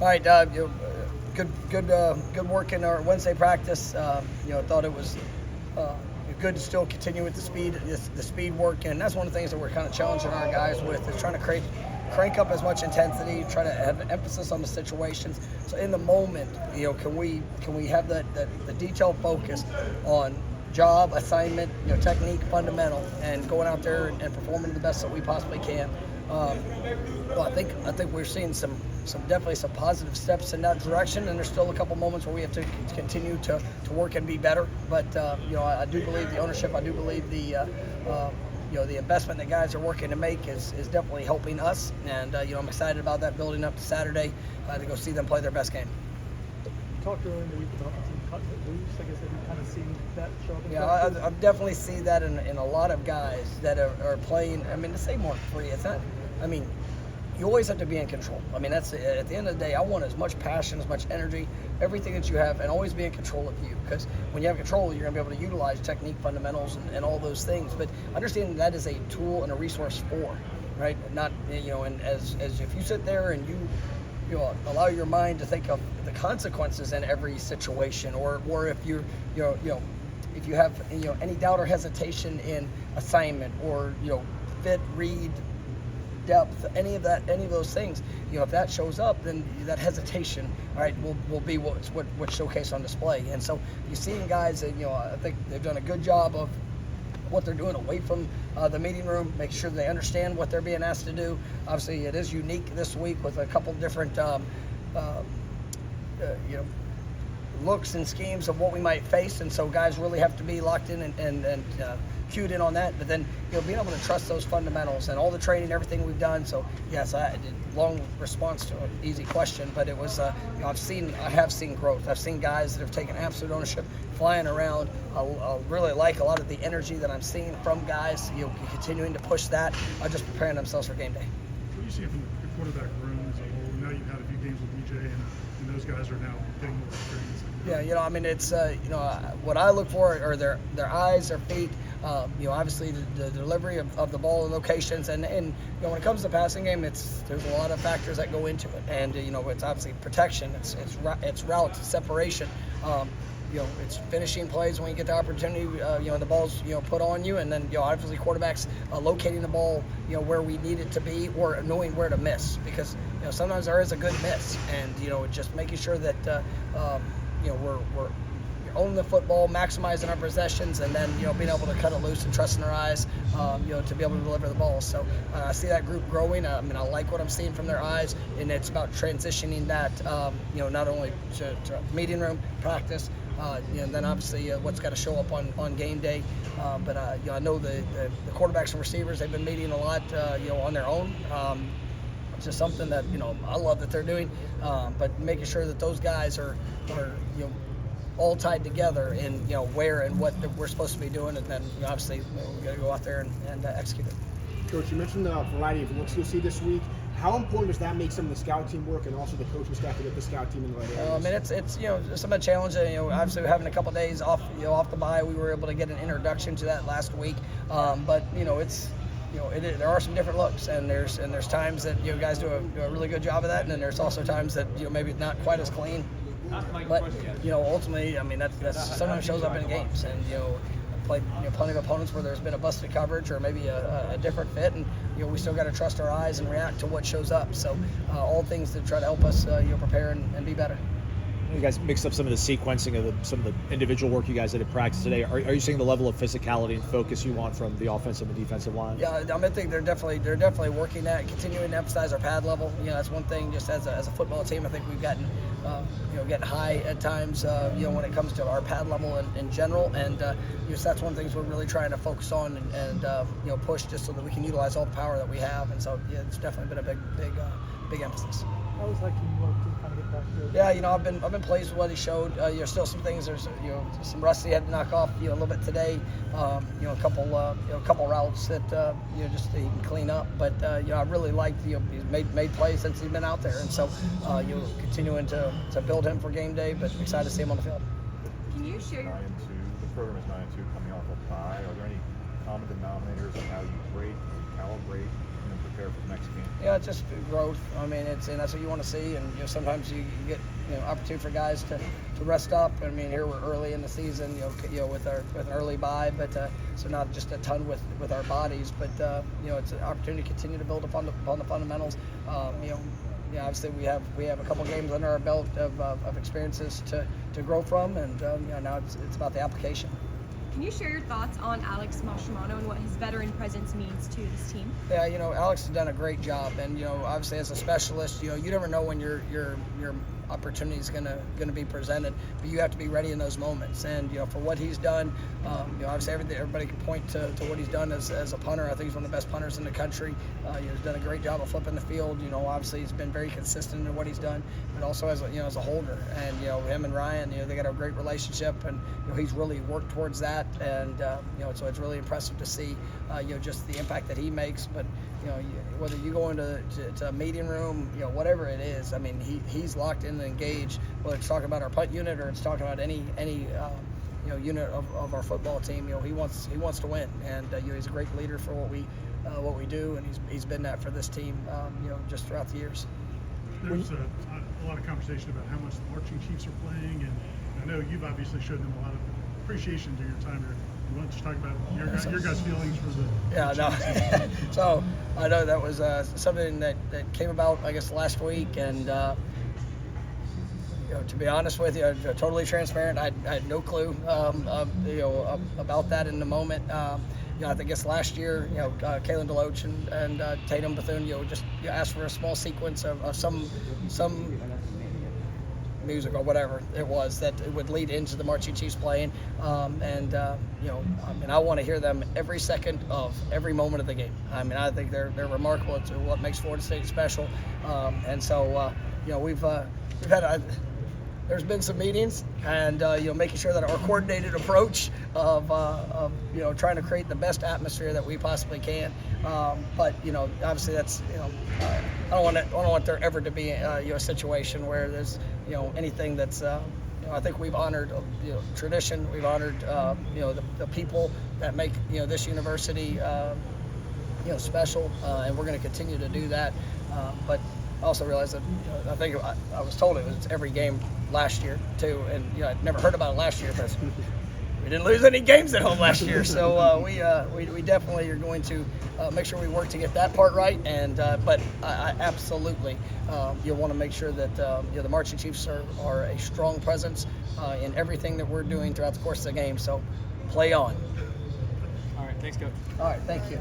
All right, good work in our Wednesday practice. Thought it was good to still continue with the speed work, and that's one of the things that we're kind of challenging our guys with, is trying to crank up as much intensity, try to have an emphasis on the situations. So in the moment, can we have the detailed focus on job, assignment, technique, fundamental, and going out there and performing the best that we possibly can. Well, I think we're seeing some definitely some positive steps in that direction, and there's still a couple moments where we have to continue to work and be better. But I do believe the ownership. I do believe the investment that guys are working to make is definitely helping us, and I'm excited about that building up to Saturday to go see them play their best game. Talked earlier in the week about some cut loose. I guess have you kind of seen that show up? Yeah, I've definitely seen that in a lot of guys that are playing. I mean, to say more free, it's not. I mean, you always have to be in control. I mean, that's at the end of the day. I want as much passion, as much energy, everything that you have, and always be in control of you. Because when you have control, you're going to be able to utilize technique, fundamentals, and all those things. But understanding that is a tool and a resource for, right? Not and as if you sit there and you allow your mind to think of the consequences in every situation, or if if you have any doubt or hesitation in assignment, or fit, read, depth, any of those things, if that shows up, then that hesitation, all right, will be what's showcased on display. And so you're seeing guys that I think they've done a good job of what they're doing away from the meeting room, make sure they understand what they're being asked to do. Obviously, it is unique this week with a couple different looks and schemes of what we might face, and so guys really have to be locked in and cued in on that. But then being able to trust those fundamentals and all the training, everything we've done. So yes, I did long response to an easy question, but it was I have seen growth. I've seen guys that have taken absolute ownership, flying around. I really like a lot of the energy that I'm seeing from guys, continuing to push that, just preparing themselves for game day. What do you see from the quarterback room as a whole? Now you've had a few games with DJ, and those guys are now getting more experience. Yeah, I mean, it's what I look for are their eyes, their feet. Obviously the delivery of the ball and locations, and when it comes to the passing game, there's a lot of factors that go into it, and it's obviously protection, it's routes, it's separation, it's finishing plays when you get the opportunity, the ball's put on you, and then obviously quarterbacks locating the ball where we need it to be, or knowing where to miss, because sometimes there is a good miss, and just making sure that we're owning the football, maximizing our possessions, and then being able to cut it loose and trusting our eyes, to be able to deliver the ball. So I see that group growing. I mean, I like what I'm seeing from their eyes, and it's about transitioning that, not only to meeting room practice, and then obviously what's got to show up on game day. But I know the quarterbacks and receivers, they've been meeting a lot, on their own. It's just something that I love that they're doing, but making sure that those guys are all tied together in where and what we're supposed to be doing, and then obviously we got to go out there and execute it. Coach, you mentioned the variety of looks you'll see this week. How important does that make some of the scout team work, and also the coaching staff to get the scout team in the right areas? I mean, it's some of the challenge. Obviously having a couple of days off, off the bye, we were able to get an introduction to that last week. But there are some different looks, and there's times that guys do a really good job of that, and then there's also times that maybe maybe not quite as clean. But ultimately, I mean, that's sometimes shows up in games, and played plenty of opponents where there's been a busted coverage or maybe a different fit, and we still got to trust our eyes and react to what shows up. So all things to try to help us prepare and be better. You guys mixed up some of the sequencing of some of the individual work you guys did at practice today. Are you seeing the level of physicality and focus you want from the offensive and defensive line? Yeah, I think they're definitely working at continuing to emphasize our pad level. That's one thing. Just as a football team, I think we've gotten getting high at times. When it comes to our pad level in general, and that's one of the things we're really trying to focus on and push, just so that we can utilize all the power that we have. And so it's definitely been a big emphasis. How was that teamwork to kind of get back to? Yeah, I've been pleased with what he showed. Still some things. There's some rust he had to knock off a little bit today. A couple routes that just he can clean up. But I really liked he's made plays since he's been out there, and so continuing to build him for game day. But excited to see him on the field. Can you share your... The program is 9-2 coming off a bye. Are there any common denominators of how you grade, calibrate, and prepare prepare for the next game? Yeah, it's just growth. I mean, and that's what you want to see. And sometimes you get opportunity for guys to rest up. I mean, here we're early in the season, with an early bye, but so not just a ton with our bodies, but it's an opportunity to continue to build upon the fundamentals. Obviously we have a couple games under our belt of experiences to grow from, and now it's about the application. Can you share your thoughts on Alex Mascherano and what his veteran presence means to this team? Yeah, Alex has done a great job, and obviously as a specialist, you never know when your opportunity is gonna be presented, but you have to be ready in those moments. And for what he's done, obviously everybody can point to what he's done as a punter. I think he's one of the best punters in the country. He's done a great job of flipping the field. Obviously he's been very consistent in what he's done, but also as a holder. And him and Ryan, they got a great relationship, and he's really worked towards that. And so it's really impressive to see just the impact that he makes. But whether you go into a meeting room, whatever it is, I mean, he's locked in and engaged. Whether it's talking about our punt unit or it's talking about any unit of our football team, he wants to win, and he's a great leader for what we do, and he's been that for this team, just throughout the years. There's a lot of conversation about how much the Marching Chiefs are playing, and I know you've obviously showed them a lot of appreciation during your time here. You want to just talk about your guys' feelings for the no. So I know that was something that came about, I guess, last week, and to be honest with you, totally transparent, I had no clue about that in the moment. I think it's last year, Kalen DeLoach and Tatum Bethune, just asked for a small sequence of some music or whatever it was that it would lead into the Marching Chiefs playing, I want to hear them every second of every moment of the game. I mean, I think they're remarkable. It's what makes Florida State special, and so we've had there's been some meetings, and making sure that our coordinated approach of trying to create the best atmosphere that we possibly can. But obviously that's I don't want there ever to be a situation where there's anything that's I think we've honored tradition. We've honored the people that make this university special, and we're going to continue to do that. But I also realized that I think I was told it was every game last year too, and I'd never heard about it last year because we didn't lose any games at home last year. So we definitely are going to make sure we work to get that part right. And but I absolutely you'll want to make sure that the Marching Chiefs are a strong presence in everything that we're doing throughout the course of the game. So play on. All right, thanks, Coach. All right, thank you.